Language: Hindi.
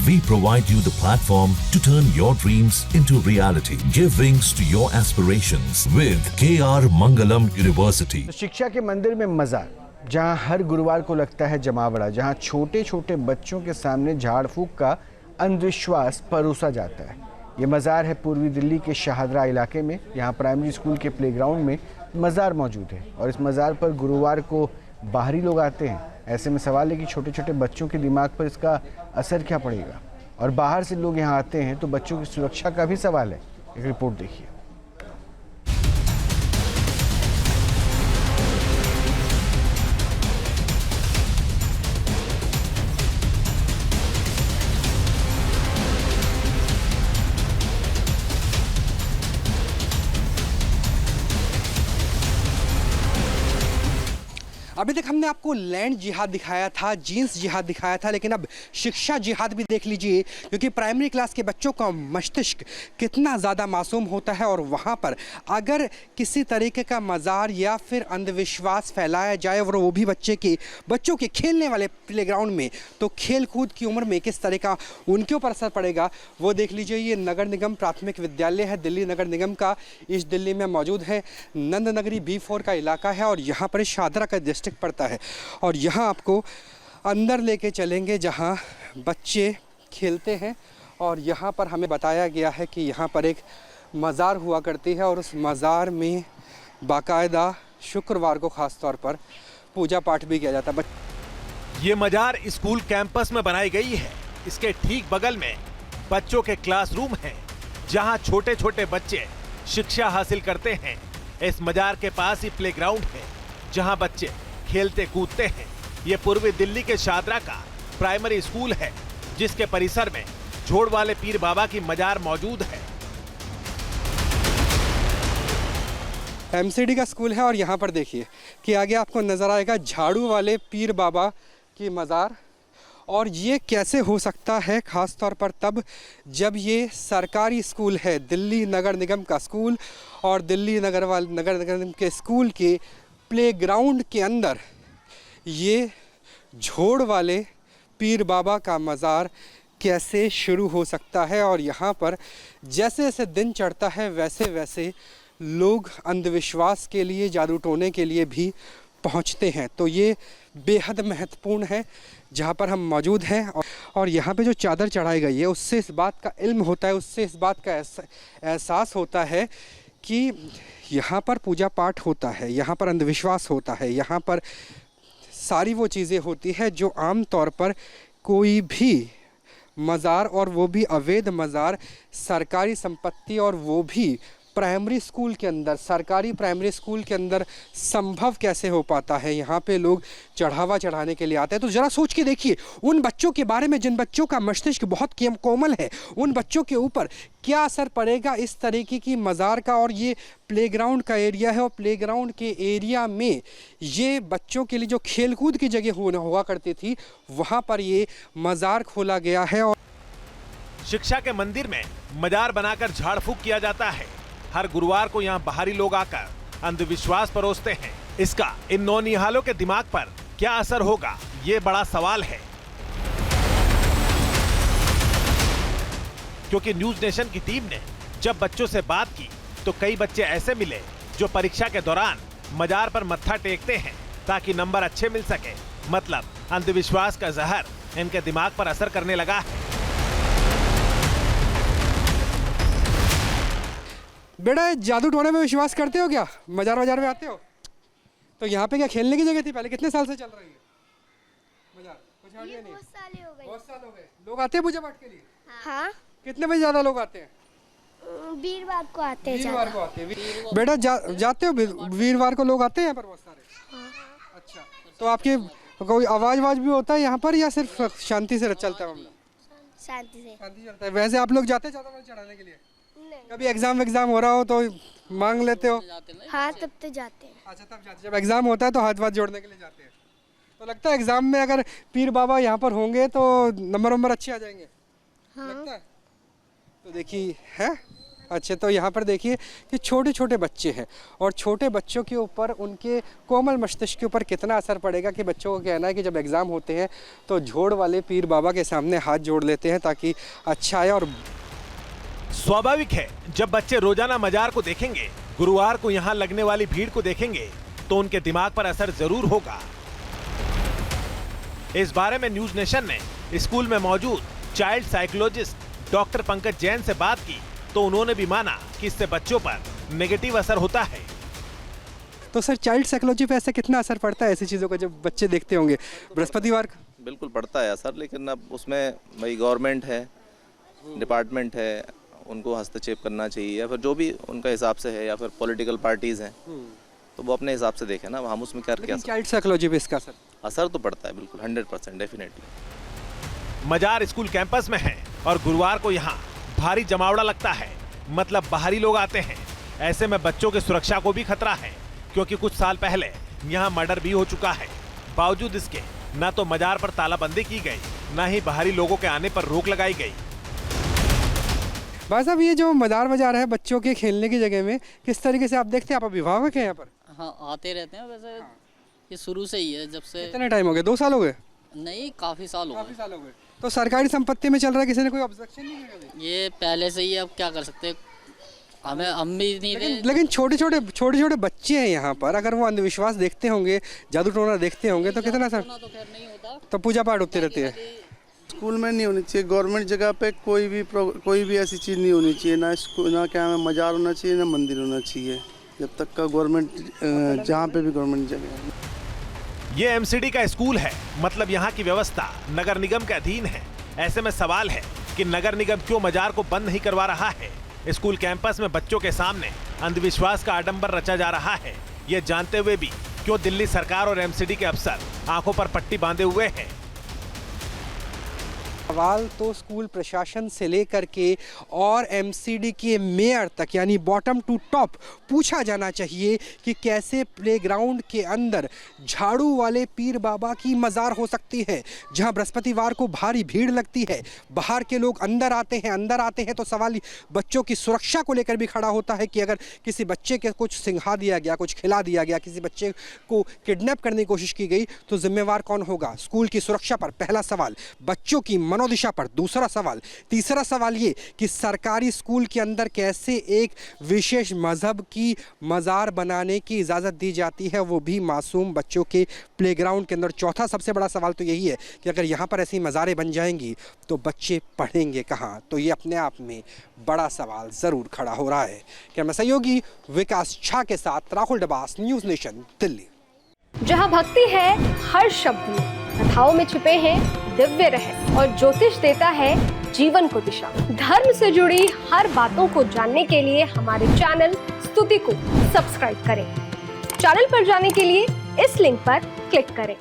We provide you the platform to turn your dreams into reality. Give wings to your aspirations with KR Mangalam University. तो शिक्षा के मंदिर में मज़ार, जहां हर गुरुवार को लगता है जमावड़ा, जहां छोटे छोटे बच्चों के सामने झाड़ फूंक का अंधविश्वास परोसा जाता है। ये मज़ार है पूर्वी दिल्ली के शाहदरा इलाके में। यहाँ प्राइमरी स्कूल के प्लेग्राउंड में मज़ार मौजूद है और इस मज़ार पर गुरुवार को बाहरी लोग आते हैं। ऐसे में सवाल है कि छोटे छोटे बच्चों के दिमाग पर इसका असर क्या पड़ेगा, और बाहर से लोग यहाँ आते हैं तो बच्चों की सुरक्षा का भी सवाल है। एक रिपोर्ट देखिए। अभी तक हमने आपको लैंड जिहाद दिखाया था, जीन्स जिहाद दिखाया था, लेकिन अब शिक्षा जिहाद भी देख लीजिए, क्योंकि प्राइमरी क्लास के बच्चों का मस्तिष्क कितना ज़्यादा मासूम होता है और वहाँ पर अगर किसी तरीके का मज़ार या फिर अंधविश्वास फैलाया जाए और वो भी बच्चों के खेलने वाले प्लेग्राउंड में, तो खेल कूद की उम्र में किस तरह का उनके ऊपर असर पड़ेगा वो देख लीजिए। ये नगर निगम प्राथमिक विद्यालय है, दिल्ली नगर निगम का, ईस्ट दिल्ली में मौजूद है। नंद नगरी B4 का इलाका है और यहाँ पर शाहदरा का डिस्ट्रिक्ट पड़ता है। और यहाँ आपको अंदर लेके चलेंगे जहाँ बच्चे खेलते हैं, और यहाँ पर हमें बताया गया है कि यहाँ पर एक मज़ार हुआ करती है और उस मज़ार में बाकायदा शुक्रवार को ख़ास तौर पर पूजा पाठ भी किया जाता है। ये मज़ार स्कूल कैंपस में बनाई गई है। इसके ठीक बगल में बच्चों के क्लासरूम हैं, जहाँ छोटे छोटे बच्चे शिक्षा हासिल करते हैं। इस मज़ार के पास ही प्लेग्राउंड है, जहाँ बच्चे खेलते कूदते हैं। ये पूर्वी दिल्ली के शाहदरा का प्राइमरी स्कूल है, जिसके परिसर में झोड़ वाले पीर बाबा की मजार मौजूद है। MCD का स्कूल है और यहाँ पर देखिए कि आगे आपको नज़र आएगा झाड़ू वाले पीर बाबा की मज़ार। और ये कैसे हो सकता है, ख़ास तौर पर तब जब ये सरकारी स्कूल है, दिल्ली नगर निगम का स्कूल, और दिल्ली नगर निगम के स्कूल के प्लेग्राउंड के अंदर ये झोड़ वाले पीर बाबा का मज़ार कैसे शुरू हो सकता है। और यहाँ पर जैसे जैसे दिन चढ़ता है वैसे वैसे लोग अंधविश्वास के लिए, जादू टोने के लिए भी पहुँचते हैं। तो ये बेहद महत्वपूर्ण है जहाँ पर हम मौजूद हैं। और यहाँ पे जो चादर चढ़ाई गई है उससे इस बात का इल्म होता है, उससे इस बात का एहसास होता है कि यहाँ पर पूजा पाठ होता है, यहाँ पर अंधविश्वास होता है, यहाँ पर सारी वो चीज़ें होती हैं जो आम तौर पर कोई भी मज़ार, और वो भी अवैध मज़ार, सरकारी संपत्ति, और वो भी प्राइमरी स्कूल के अंदर, सरकारी प्राइमरी स्कूल के अंदर संभव कैसे हो पाता है। यहाँ पे लोग चढ़ावा चढ़ाने के लिए आते हैं। तो ज़रा सोच के देखिए उन बच्चों के बारे में जिन बच्चों का मस्तिष्क बहुत कोमल है, उन बच्चों के ऊपर क्या असर पड़ेगा इस तरीके की मज़ार का। और ये प्लेग्राउंड का एरिया है और प्लेग्राउंड के एरिया में ये बच्चों के लिए जो खेल कूद की जगह हुआ करती थी, वहाँ पर ये मज़ार खोला गया है। और शिक्षा के मंदिर में मजार बनाकर झाड़ फूंक किया जाता है। हर गुरुवार को यहाँ बाहरी लोग आकर अंधविश्वास परोसते हैं। इसका इन नौनिहालों के दिमाग पर क्या असर होगा, ये बड़ा सवाल है। क्योंकि न्यूज नेशन की टीम ने जब बच्चों से बात की तो कई बच्चे ऐसे मिले जो परीक्षा के दौरान मजार पर मत्था टेकते हैं ताकि नंबर अच्छे मिल सके। मतलब अंधविश्वास का जहर इनके दिमाग पर असर करने लगा है। बेटा जादू टोने में विश्वास करते हो क्या? मजार में आते हो? तो यहाँ पे क्या खेलने की जगह थी पहले? कितने साल से चल रही है मजार? कुछ आइडिया नहीं? बहुत साल हो गए। लोग आते हैं पूजा पाठ के लिए? हाँ। कितने बजे ज्यादा लोग आते हैं? वीरवार को आते हैं। वीरवार को आते हैं। बेटा जाते हो? वीरवार को लोग आते हैं यहाँ पर बहुत सारे? हाँ। अच्छा, तो आपके कोई आवाज भी होता है यहाँ पर या सिर्फ शांति से चलता है मामला? शांति चलता है। वैसे आप लोग जाते हैं ज्यादा चढ़ाने के लिए? कभी एग्जाम हो रहा हो तो मांग लेते हो? हाँ, तब तो जाते हैं। अच्छा, तब जाते। जब एग्जाम होता है तो हाथ जोड़ने के लिए जाते हैं। तो लगता है एग्जाम में अगर पीर बाबा यहाँ पर होंगे तो नंबर अच्छे आ जाएंगे? हाँ। लगता है? तो देखिए है अच्छा, तो यहाँ पर देखिए कि छोटे छोटे बच्चे हैं और छोटे बच्चों के ऊपर उनके कोमल मस्तिष्क के ऊपर कितना असर पड़ेगा कि बच्चों को कहना है कि जब एग्ज़ाम होते हैं तो झोड़ वाले पीर बाबा के सामने हाथ जोड़ लेते हैं ताकि अच्छा आए। और स्वाभाविक है, जब बच्चे रोजाना मजार को देखेंगे, गुरुवार को यहाँ लगने वाली भीड़ को देखेंगे तो उनके दिमाग पर असर जरूर होगा। इस बारे में न्यूज नेशन ने स्कूल में मौजूद child psychologist doctor Pankaj Jain से बात की तो उन्होंने भी माना कि इससे बच्चों पर नेगेटिव असर होता है। तो सर, चाइल्ड साइकोलॉजी पे ऐसे कितना असर पड़ता है ऐसी चीज़ों का जब बच्चे देखते होंगे बृहस्पतिवार का? बिल्कुल पड़ता है असर, लेकिन अब उसमें भाई गवर्नमेंट है, डिपार्टमेंट है, उनको हस्तक्षेप करना चाहिए या फिर जो भी उनका हिसाब से है, या फिर पॉलिटिकल पार्टीज हैं तो वो अपने हिसाब से देखें ना, हम उसमें क्या चाइल्ड साइकोलॉजी पे इसका असर तो पड़ता है बिल्कुल 100% डेफिनेटली। मजार स्कूल कैंपस में है और गुरुवार को यहाँ भारी जमावड़ा लगता है, मतलब बाहरी लोग आते हैं। ऐसे में बच्चों की सुरक्षा को भी खतरा है क्योंकि कुछ साल पहले यहाँ मर्डर भी हो चुका है। बावजूद इसके न तो मजार पर तालाबंदी की गई, न ही बाहरी लोगों के आने पर रोक लगाई गई। भाई साहब, ये जो मजार बाजार है बच्चों के खेलने की जगह में, किस तरीके से आप देखते हैं? आप अभिभावक हैं यहाँ पर? हाँ, आते रहते हैं। वैसे ये शुरू से ही है, जब से। कितने टाइम हो गए? 2 साल हो गए? नहीं, काफ़ी साल हो गए। तो सरकारी संपत्ति में चल रहा है, किसी ने कोई ऑब्जेक्शन नहीं किया कभी? ये पहले से ही, अब क्या कर सकते हैं, हम भी नहीं। लेकिन छोटे छोटे बच्चे हैं यहाँ पर, अगर वो अंधविश्वास देखते होंगे, जादू टोना देखते होंगे तो कितना सर? तो खैर नहीं होता, तो पूजा पाठ होते रहते हैं। स्कूल में नहीं होनी चाहिए, गवर्नमेंट जगह पे कोई भी ऐसी चीज़ नहीं होनी चाहिए, ना स्कूल, ना क्या है, मजार होना चाहिए, ना मंदिर होना चाहिए, जब तक का गवर्नमेंट जहाँ पे भी गवर्नमेंट जगह है। ये एमसीडी का स्कूल है, मतलब यहाँ की व्यवस्था नगर निगम के अधीन है। ऐसे में सवाल है कि नगर निगम क्यों मजार को बंद नहीं करवा रहा है। स्कूल कैंपस में बच्चों के सामने अंधविश्वास का आडंबर रचा जा रहा है, ये जानते हुए भी क्यों दिल्ली सरकार और एमसीडी के अफसर आंखों पर पट्टी बांधे हुए हैं। सवाल तो स्कूल प्रशासन से लेकर के और एमसीडी के मेयर तक, यानी बॉटम टू टॉप, पूछा जाना चाहिए कि कैसे प्लेग्राउंड के अंदर झाड़ू वाले पीर बाबा की मज़ार हो सकती है, जहां बृहस्पतिवार को भारी भीड़ लगती है, बाहर के लोग अंदर आते हैं तो सवाल बच्चों की सुरक्षा को लेकर भी खड़ा होता है कि अगर किसी बच्चे के कुछ सिंघा दिया गया, कुछ खिला दिया गया, किसी बच्चे को किडनैप करने की कोशिश की गई तो जिम्मेवार कौन होगा? स्कूल की सुरक्षा पर पहला सवाल, बच्चों की मनोदिशा पर दूसरा सवाल, तीसरा सवाल ये कि सरकारी स्कूल के अंदर कैसे एक विशेष मजहब की मज़ार बनाने की इजाज़त दी जाती है, वो भी मासूम बच्चों के प्लेग्राउंड के अंदर। चौथा सबसे बड़ा सवाल तो यही है कि अगर यहाँ पर ऐसी मज़ारें बन जाएंगी तो बच्चे पढ़ेंगे कहाँ? तो ये अपने आप में बड़ा सवाल ज़रूर खड़ा हो रहा है। कैमरा सहयोगी विकास झा के साथ राहुल डबास, न्यूज़ नेशन, दिल्ली। जहाँ भक्ति है हर शब्द में, कथाओं में छुपे हैं दिव्य रहस्य और ज्योतिष देता है जीवन को दिशा। धर्म से जुड़ी हर बातों को जानने के लिए हमारे चैनल स्तुति को सब्सक्राइब करें। चैनल पर जाने के लिए इस लिंक पर क्लिक करें।